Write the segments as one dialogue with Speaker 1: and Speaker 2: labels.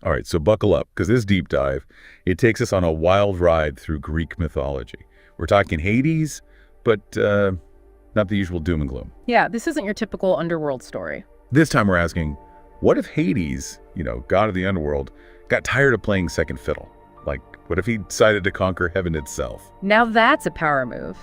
Speaker 1: All right, so buckle up, because this deep dive, it takes us on a wild ride through Greek mythology. We're talking Hades, but not the usual doom and gloom.
Speaker 2: Yeah, this isn't your typical underworld story.
Speaker 1: This time we're asking, what if Hades, god of the underworld, got tired of playing second fiddle? Like, what if he decided to conquer heaven itself?
Speaker 2: Now that's a power move.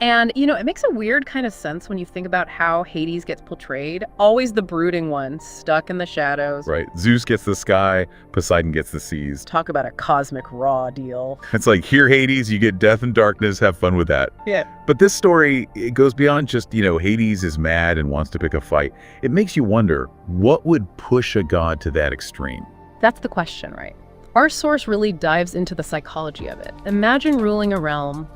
Speaker 2: And, it makes a weird kind of sense when you think about how Hades gets portrayed. Always the brooding one, stuck in the shadows.
Speaker 1: Right. Zeus gets the sky, Poseidon gets the seas.
Speaker 2: Talk about a cosmic raw deal.
Speaker 1: It's like, here, Hades, you get death and darkness, have fun with that.
Speaker 2: Yeah.
Speaker 1: But this story, it goes beyond just, Hades is mad and wants to pick a fight. It makes you wonder, what would push a god to that extreme?
Speaker 2: That's the question, right? Our source really dives into the psychology of it. Imagine ruling a realm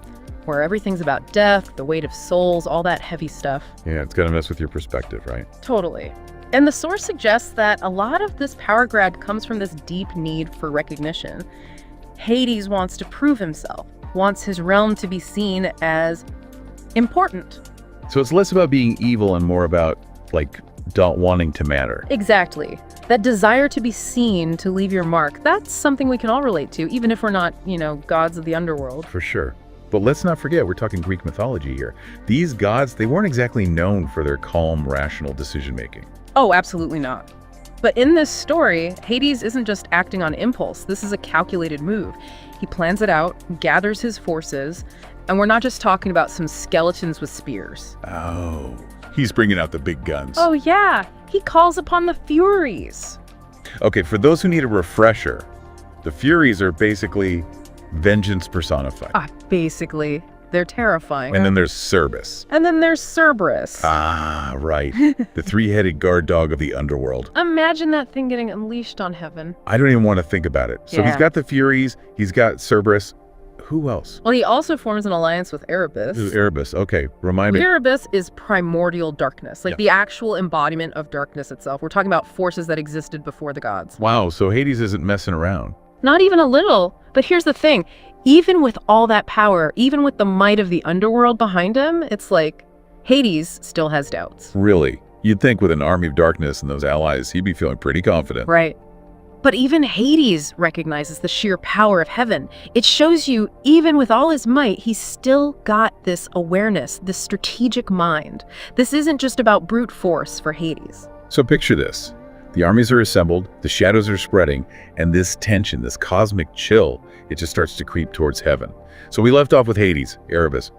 Speaker 2: where everything's about death, the weight of souls, all that heavy stuff.
Speaker 1: Yeah, it's gonna mess with your perspective, right?
Speaker 2: Totally. And the source suggests that a lot of this power grab comes from this deep need for recognition. Hades wants to prove himself, wants his realm to be seen as important.
Speaker 1: So it's less about being evil and more about, not wanting to matter.
Speaker 2: Exactly. That desire to be seen, to leave your mark, that's something we can all relate to, even if we're not, gods of the underworld.
Speaker 1: For sure. But let's not forget, we're talking Greek mythology here. These gods, they weren't exactly known for their calm, rational decision-making.
Speaker 2: Oh, absolutely not. But in this story, Hades isn't just acting on impulse. This is a calculated move. He plans it out, gathers his forces, and we're not just talking about some skeletons with spears.
Speaker 1: Oh, he's bringing out the big guns.
Speaker 2: Oh, yeah. He calls upon the Furies.
Speaker 1: Okay, for those who need a refresher, the Furies are basically vengeance personified.
Speaker 2: Basically. They're terrifying.
Speaker 1: And then there's Cerberus.
Speaker 2: And then there's Cerberus.
Speaker 1: Ah, right. The three-headed guard dog of the underworld.
Speaker 2: Imagine that thing getting unleashed on heaven.
Speaker 1: I don't even want to think about it. So
Speaker 2: Yeah.
Speaker 1: he's got the Furies, he's got Cerberus. Who else?
Speaker 2: Well, he also forms an alliance with Erebus.
Speaker 1: Who's Erebus? Okay, remind me.
Speaker 2: Erebus is primordial darkness,
Speaker 1: Yeah.
Speaker 2: the actual embodiment of darkness itself. We're talking about forces that existed before the gods.
Speaker 1: Wow, so Hades isn't messing around.
Speaker 2: Not even a little. But here's the thing. Even with all that power, even with the might of the underworld behind him, it's like Hades still has doubts.
Speaker 1: Really? You'd think with an army of darkness and those allies, he'd be feeling pretty confident.
Speaker 2: Right. But even Hades recognizes the sheer power of heaven. It shows you, even with all his might, he's still got this awareness, this strategic mind. This isn't just about brute force for Hades.
Speaker 1: So picture this. The armies are assembled, the shadows are spreading, and this tension, this cosmic chill, it just starts to creep towards heaven. So we left off with Hades, Erebus.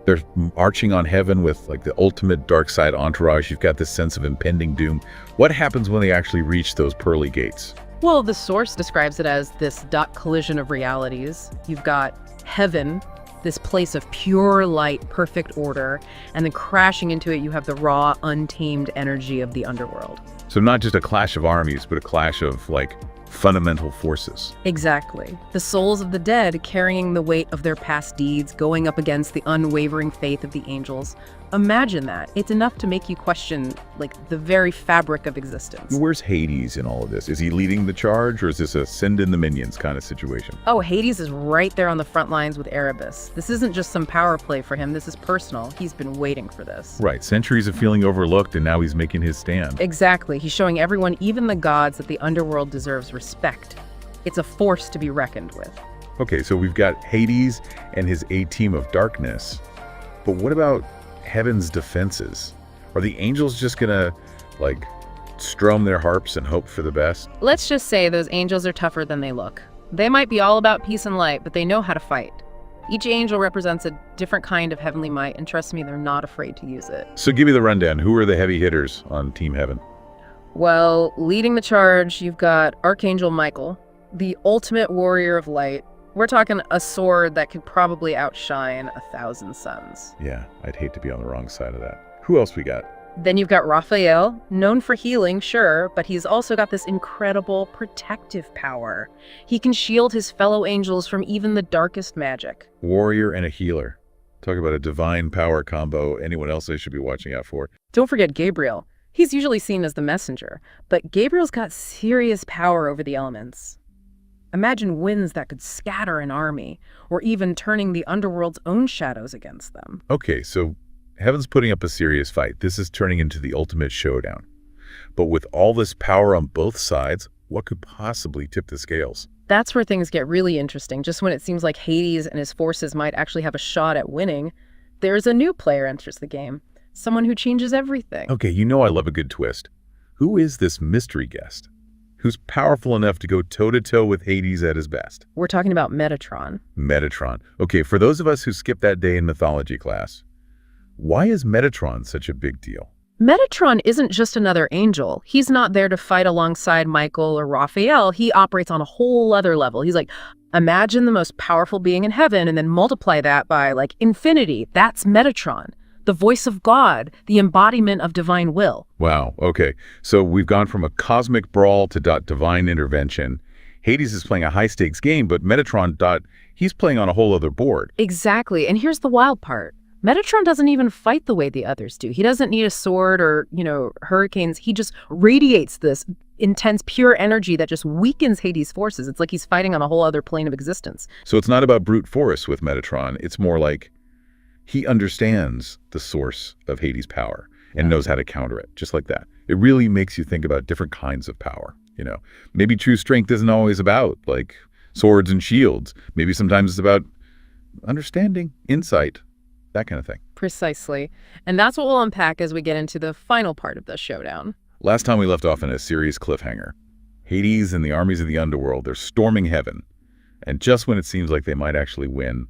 Speaker 1: They're marching on heaven with the ultimate dark side entourage. You've got this sense of impending doom. What happens when they actually reach those pearly gates?
Speaker 2: Well, the source describes it as this dot collision of realities. You've got heaven, this place of pure light, perfect order, and then crashing into it, you have the raw, untamed energy of the underworld.
Speaker 1: So not just a clash of armies, but a clash of fundamental forces.
Speaker 2: Exactly. The souls of the dead carrying the weight of their past deeds, going up against the unwavering faith of the angels. Imagine that. It's enough to make you question, the very fabric of existence.
Speaker 1: Where's Hades in all of this? Is he leading the charge, or is this a send in the minions kind of situation?
Speaker 2: Oh, Hades is right there on the front lines with Erebus. This isn't just some power play for him. This is personal. He's been waiting for this.
Speaker 1: Right. Centuries of feeling overlooked, and now he's making his stand.
Speaker 2: Exactly. He's showing everyone, even the gods, that the underworld deserves respect. It's a force to be reckoned with.
Speaker 1: Okay, so we've got Hades and his A-team of darkness. But what about heaven's defenses? Are the angels just gonna strum their harps and hope for the best?
Speaker 2: Let's just say those angels are tougher than they look. They might be all about peace and light, but they know how to fight. Each angel represents a different kind of heavenly might, and trust me, they're not afraid to use it.
Speaker 1: So give me the rundown. Who are the heavy hitters on Team Heaven?
Speaker 2: Well, leading the charge, you've got Archangel Michael, the ultimate warrior of light. We're talking a sword that could probably outshine 1,000 suns.
Speaker 1: Yeah, I'd hate to be on the wrong side of that. Who else we got?
Speaker 2: Then you've got Raphael, known for healing, sure, but he's also got this incredible protective power. He can shield his fellow angels from even the darkest magic.
Speaker 1: Warrior and a healer. Talk about a divine power combo. Anyone else I should be watching out for?
Speaker 2: Don't forget Gabriel. He's usually seen as the messenger, but Gabriel's got serious power over the elements. Imagine winds that could scatter an army, or even turning the underworld's own shadows against them.
Speaker 1: Okay, so Heaven's putting up a serious fight. This is turning into the ultimate showdown. But with all this power on both sides, What could possibly tip the scales?
Speaker 2: That's where things get really interesting. Just when it seems like Hades and his forces might actually have a shot at winning, there's a new player enters the game. Someone who changes everything.
Speaker 1: Okay, you know I love a good twist. Who is this mystery guest? Who's powerful enough to go toe-to-toe with Hades at his best?
Speaker 2: We're talking about Metatron.
Speaker 1: Metatron. Okay, for those of us who skipped that day in mythology class, why is Metatron such a big deal?
Speaker 2: Metatron isn't just another angel. He's not there to fight alongside Michael or Raphael. He operates on a whole other level. He's like, imagine the most powerful being in heaven and then multiply that by like infinity. That's Metatron, the voice of God, the embodiment of divine will.
Speaker 1: Wow, okay. So we've gone from a cosmic brawl to divine intervention. Hades is playing a high-stakes game, but Metatron he's playing on a whole other board.
Speaker 2: Exactly. And here's the wild part. Metatron doesn't even fight the way the others do. He doesn't need a sword or, hurricanes. He just radiates this intense, pure energy that just weakens Hades' forces. It's like he's fighting on a whole other plane of existence.
Speaker 1: So it's not about brute force with Metatron. It's more like he understands the source of Hades' power and knows how to counter it, just like that. It really makes you think about different kinds of power, Maybe true strength isn't always about, like, swords and shields. Maybe sometimes it's about understanding, insight, that kind of thing.
Speaker 2: Precisely. And that's what we'll unpack as we get into the final part of the showdown.
Speaker 1: Last time we left off in a serious cliffhanger. Hades and the armies of the Underworld, they're storming heaven. And just when it seems like they might actually win,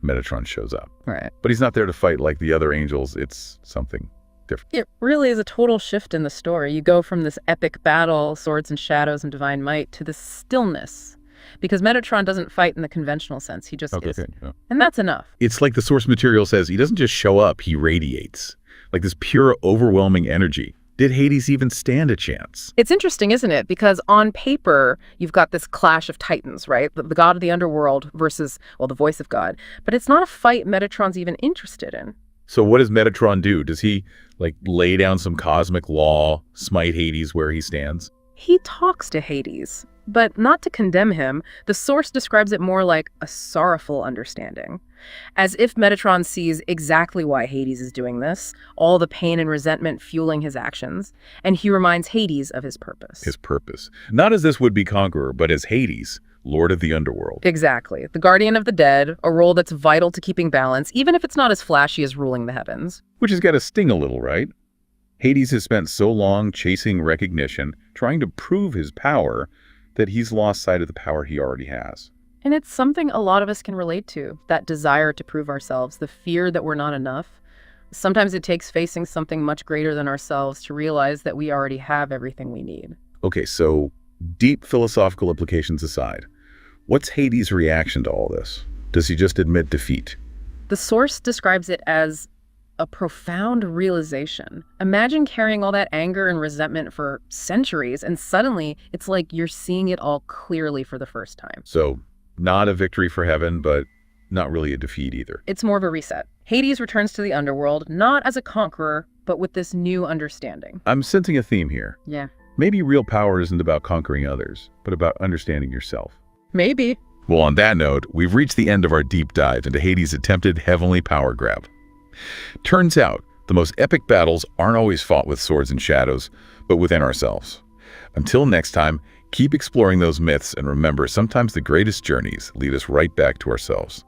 Speaker 1: Metatron shows up.
Speaker 2: Right.
Speaker 1: But he's not there to fight like the other angels. It's something different.
Speaker 2: It really is a total shift in the story. You go from this epic battle, swords and shadows and divine might, to this stillness. Because Metatron doesn't fight in the conventional sense. He just is.
Speaker 1: Yeah.
Speaker 2: And that's enough.
Speaker 1: It's like the source material says, he doesn't just show up, he radiates. Like this pure, overwhelming energy. Did Hades even stand a chance?
Speaker 2: It's interesting, isn't it? Because on paper, you've got this clash of titans, right? The god of the underworld versus, the voice of God. But it's not a fight Metatron's even interested in.
Speaker 1: So what does Metatron do? Does he, lay down some cosmic law, smite Hades where he stands?
Speaker 2: He talks to Hades, but not to condemn him. The source describes it more like a sorrowful understanding. As if Metatron sees exactly why Hades is doing this, all the pain and resentment fueling his actions, and he reminds Hades of his purpose.
Speaker 1: His purpose. Not as this would-be conqueror, but as Hades, Lord of the Underworld.
Speaker 2: Exactly. The guardian of the dead, a role that's vital to keeping balance, even if it's not as flashy as ruling the heavens.
Speaker 1: Which has got to sting a little, right? Hades has spent so long chasing recognition, trying to prove his power, that he's lost sight of the power he already has.
Speaker 2: And it's something a lot of us can relate to, that desire to prove ourselves, the fear that we're not enough. Sometimes it takes facing something much greater than ourselves to realize that we already have everything we need.
Speaker 1: Okay, so deep philosophical implications aside, what's Hades' reaction to all this? Does he just admit defeat?
Speaker 2: The source describes it as a profound realization. Imagine carrying all that anger and resentment for centuries, and suddenly it's like you're seeing it all clearly for the first time.
Speaker 1: So, not a victory for heaven, but not really a defeat either.
Speaker 2: It's more of a reset. Hades returns to the underworld, not as a conqueror, but with this new understanding.
Speaker 1: I'm sensing a theme here.
Speaker 2: Yeah.
Speaker 1: Maybe real power isn't about conquering others, but about understanding yourself.
Speaker 2: Maybe.
Speaker 1: Well, on that note, we've reached the end of our deep dive into Hades' attempted heavenly power grab. Turns out, the most epic battles aren't always fought with swords and shadows, but within ourselves. Until next time, keep exploring those myths, and remember, sometimes the greatest journeys lead us right back to ourselves.